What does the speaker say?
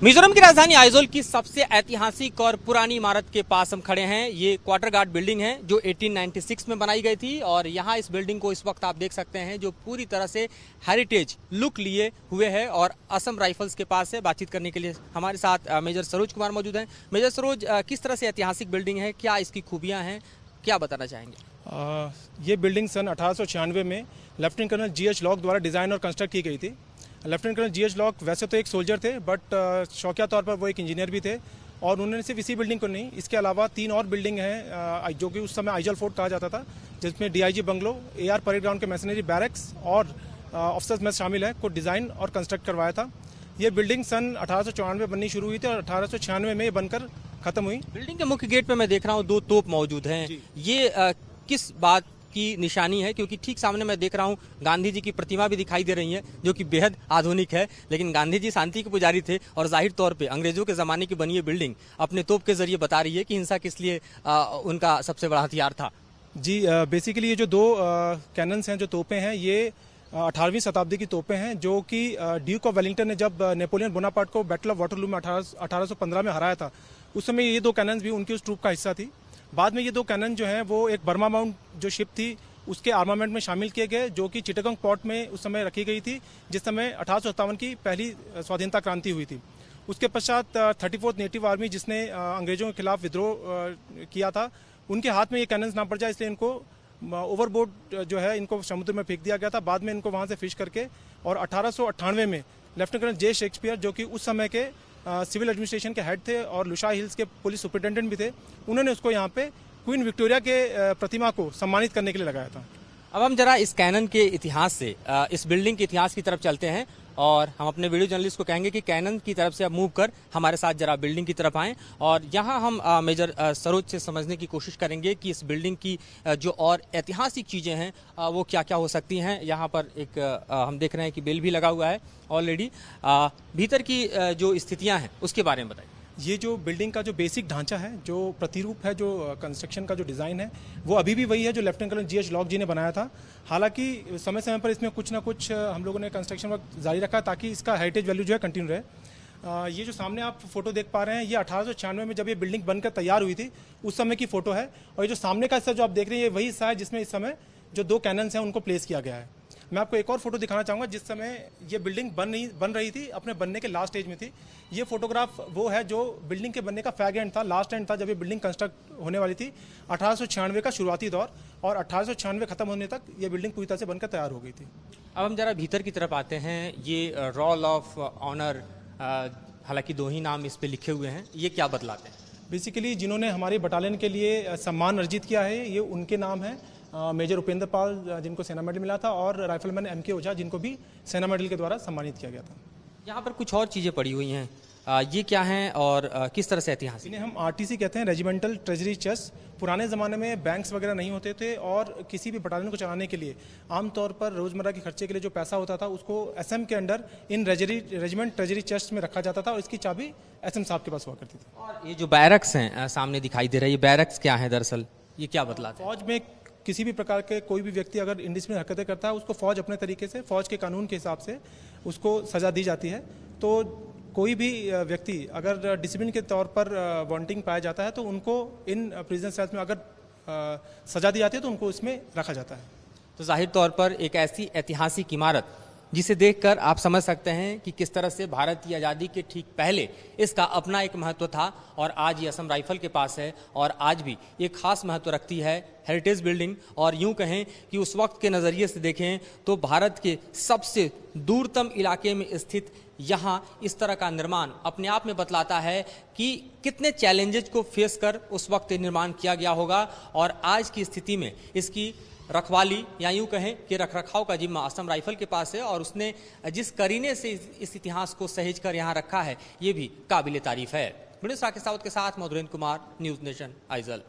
मिजोरम की राजधानी आइजोल की सबसे ऐतिहासिक और पुरानी इमारत के पास हम खड़े हैं। ये क्वार्टर गार्ड बिल्डिंग है जो 1896 में बनाई गई थी और यहाँ इस बिल्डिंग को इस वक्त आप देख सकते हैं जो पूरी तरह से हेरिटेज लुक लिए हुए है। और असम राइफल्स के पास है। बातचीत करने के लिए हमारे साथ मेजर सरोज कुमार मौजूद हैं। मेजर सरोज, किस तरह से ऐतिहासिक बिल्डिंग है, क्या इसकी खूबियाँ हैं, क्या बताना चाहेंगे? ये बिल्डिंग सन 1896 में लेफ्टिनेंट कर्नल GH लॉक द्वारा डिज़ाइन और कंस्ट्रक्ट की गई थी। लेफ्टिनेंट कर्नल GH लॉक वैसे तो एक सोल्जर थे, बट शौकिया तौर पर वो एक इंजीनियर भी थे और उन्होंने सिर्फ इसी बिल्डिंग को नहीं, इसके अलावा 3 और बिल्डिंग हैं जो कि उस समय आइजल फोर्ट कहा जाता था, जिसमें DIG bungalow, AR parade ground के मैसनरी बैरक्स और ऑफिसर्स मेस शामिल है, को डिज़ाइन और कंस्ट्रक्ट करवाया था। ये बिल्डिंग सन 1894 बननी शुरू हुई थी और 1896 में ये बनकर खत्म हुई। बिल्डिंग के मुख्य गेट पे मैं देख रहा हूँ 2 तोप मौजूद हैं। ये किस बात की निशानी है? क्योंकि ठीक सामने मैं देख रहा हूँ गांधी जी की प्रतिमा भी दिखाई दे रही है जो कि बेहद आधुनिक है, लेकिन गांधी जी शांति के पुजारी थे और जाहिर तौर पे अंग्रेजों के ज़माने की बनी ये बिल्डिंग अपने तोप के जरिए बता रही है कि हिंसा किस लिए उनका सबसे बड़ा हथियार था। जी, बेसिकली ये जो 2 कैनन्स हैं, जो तोपें हैं, ये 18वीं शताब्दी की तोपें हैं जो कि ड्यूक ऑफ वेलिंगटन ने जब नेपोलियन बोनापार्ट को बैटल ऑफ वाटरलू में 1815 में हराया था, उस समय ये 2 कैनन्स भी उनकी उस ट्रूप का हिस्सा थी। बाद में ये 2 कैनन जो हैं वो एक बर्मा माउंट जो शिप थी उसके आर्मामेंट में शामिल किए गए, जो कि चिटागोंग पोर्ट में उस समय रखी गई थी, जिस समय 1857 की पहली स्वाधीनता क्रांति हुई थी। उसके पश्चात 34th नेटिव आर्मी, जिसने अंग्रेजों के खिलाफ विद्रोह किया था, उनके हाथ में ये कैनन्स ना पड़ जाए इसलिए इनको ओवरबोर्ड जो है इनको समुद्र में फेंक दिया गया था। बाद में इनको वहाँ से फिश करके और 1898 में लेफ्टिनेंट कर्नल J. शेक्सपियर, जो कि उस समय के सिविल एडमिनिस्ट्रेशन के हेड थे और लुशा हिल्स के पुलिस सुपरिटेंडेंट भी थे, उन्होंने उसको यहाँ पे क्वीन विक्टोरिया के प्रतिमा को सम्मानित करने के लिए लगाया था। अब हम जरा इस कैनन के इतिहास से इस बिल्डिंग के इतिहास की तरफ चलते हैं और हम अपने वीडियो जर्नलिस्ट को कहेंगे कि कैनन की तरफ से अब मूव कर हमारे साथ जरा बिल्डिंग की तरफ आएं और यहाँ हम मेजर सरोज से समझने की कोशिश करेंगे कि इस बिल्डिंग की जो और ऐतिहासिक चीज़ें हैं वो क्या क्या हो सकती हैं। यहाँ पर एक हम देख रहे हैं कि बेल भी लगा हुआ है ऑलरेडी। भीतर की जो स्थितियाँ हैं उसके बारे में बताइए। ये जो बिल्डिंग का जो बेसिक ढांचा है, जो प्रतिरूप है, जो कंस्ट्रक्शन का जो डिज़ाइन है, वो अभी भी वही है जो लेफ्टिनेंट कर्नल GH लॉक जी ने बनाया था। हालांकि समय समय पर इसमें कुछ ना कुछ हम लोगों ने कंस्ट्रक्शन वर्क जारी रखा ताकि इसका हेरिटेज वैल्यू जो है कंटिन्यू रहे। ये जो सामने आप फोटो देख पा रहे हैं, ये 1896 में जब ये बिल्डिंग बनकर तैयार हुई थी उस समय की फोटो है और ये जो सामने का हिस्सा जो आप देख रहे हैं, ये वही हिस्सा है जिसमें इस समय जो 2 कैनन्स हैं उनको प्लेस किया गया है। मैं आपको एक और फोटो दिखाना चाहूँगा जिस समय ये बिल्डिंग बन रही थी, अपने बनने के लास्ट स्टेज में थी। ये फोटोग्राफ वो है जो बिल्डिंग के बनने का फैग एंड था, लास्ट एंड था, जब ये बिल्डिंग कंस्ट्रक्ट होने वाली थी। 1896 का शुरुआती दौर और 1896 खत्म होने तक ये बिल्डिंग पूरी तरह से बनकर तैयार हो गई थी। अब हम जरा भीतर की तरफ आते हैं। ये रोल ऑफ ऑनर, हालांकि 2 ही नाम इस पे लिखे हुए हैं, ये क्या बतलाते हैं? बेसिकली जिन्होंने हमारे बटालियन के लिए सम्मान अर्जित किया है, ये उनके नाम हैं। मेजर उपेंद्र पाल, जिनको सेना मेडल मिला था, और राइफलमैन MK ओझा, जिनको भी सेना मेडल के द्वारा सम्मानित किया गया था। यहाँ पर कुछ और चीज़ें पड़ी हुई हैं, ये क्या हैं और किस तरह से ऐतिहासिक? इन्हें हम RTC कहते हैं, रेजिमेंटल ट्रेजरी चेस्ट। पुराने ज़माने में बैंक्स वगैरह नहीं होते थे और किसी भी बटालियन को चलाने के लिए आमतौर पर रोज़मर्रा के खर्चे के लिए जो पैसा होता था उसको SM के under in regiment treasury chest में रखा जाता था और इसकी चाबी SM साहब के पास हुआ करती थी। और ये जो बैरक्स हैं सामने दिखाई दे रहा है, ये बैरक्स क्या है दरअसल, ये क्या बतलाते हैं? फौज में किसी भी प्रकार के कोई भी व्यक्ति अगर इंडिसिप्लिन हरकतें करता है, उसको फौज अपने तरीके से, फौज के कानून के हिसाब से उसको सज़ा दी जाती है। तो कोई भी व्यक्ति अगर डिसिप्लिन के तौर पर वांटिंग पाया जाता है तो उनको इन प्रिजन सेल्स में अगर सज़ा दी जाती है तो उनको इसमें रखा जाता है। तो जाहिर तौर पर एक ऐसी ऐतिहासिक इमारत जिसे देखकर आप समझ सकते हैं कि किस तरह से भारत की आज़ादी के ठीक पहले इसका अपना एक महत्व था और आज ये असम राइफल के पास है और आज भी एक खास महत्व रखती है हेरिटेज बिल्डिंग। और यूं कहें कि उस वक्त के नज़रिए से देखें तो भारत के सबसे दूरतम इलाके में स्थित यहाँ इस तरह का निर्माण अपने आप में बतलाता है कि कितने चैलेंजेस को फेस कर उस वक्त निर्माण किया गया होगा और आज की स्थिति में इसकी रखवाली या यूं कहें कि रखरखाव का जिम्मा असम राइफल के पास है और उसने जिस करीने से इस इतिहास को सहेज कर यहाँ रखा है ये भी काबिल तारीफ है। वीडियो राकेश सावत के साथ मधुरेंद्र कुमार, न्यूज़ नेशन, आइजल।